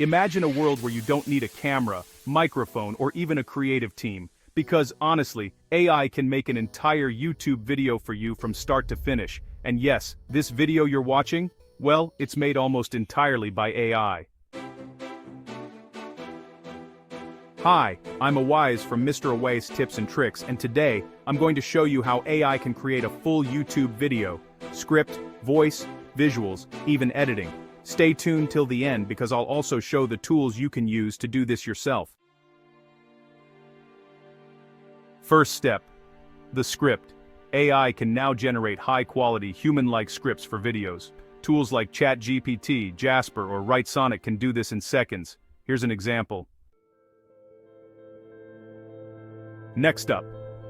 Imagine a world where you don't need a camera, microphone, or even a creative team. Because honestly, AI can make an entire YouTube video for you from start to finish. And yes, this video you're watching, well, it's made almost entirely by AI. Hi, I'm Awais from Mr. Awais Tips and Tricks, and today, I'm going to show you how AI can create a full YouTube video. Script, voice, visuals, even editing. Stay tuned till the end because I'll also show the tools you can use to do this yourself. First step. The script. AI can now generate high-quality, human-like scripts for videos. Tools like ChatGPT, Jasper, or WriteSonic can do this in seconds. Here's an example. Next up,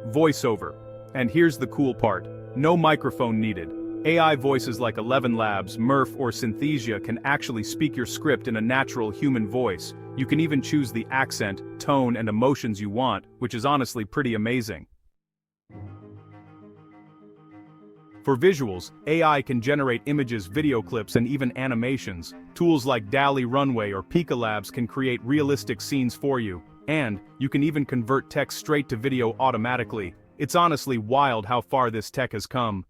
voiceover. And here's the cool part. No microphone needed. AI voices like 11 Labs, Murph, or Synthesia can actually speak your script in a natural human voice. You can even choose the accent, tone, and emotions you want, which is honestly pretty amazing. For visuals, AI can generate images, video clips, and even animations. Tools like DALL-E Runway or Pika Labs can create realistic scenes for you. And you can even convert text straight to video automatically. It's honestly wild how far this tech has come.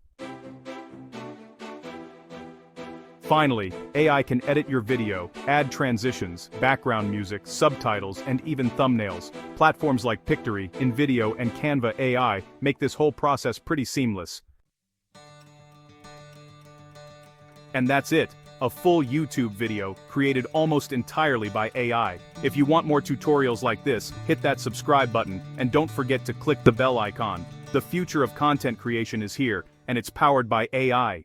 Finally, AI can edit your video, add transitions, background music, subtitles, and even thumbnails. Platforms like Pictory, InVideo, and Canva AI make this whole process pretty seamless. And that's it, a full YouTube video created almost entirely by AI. If you want more tutorials like this, hit that subscribe button, and don't forget to click the bell icon. The future of content creation is here, and it's powered by AI.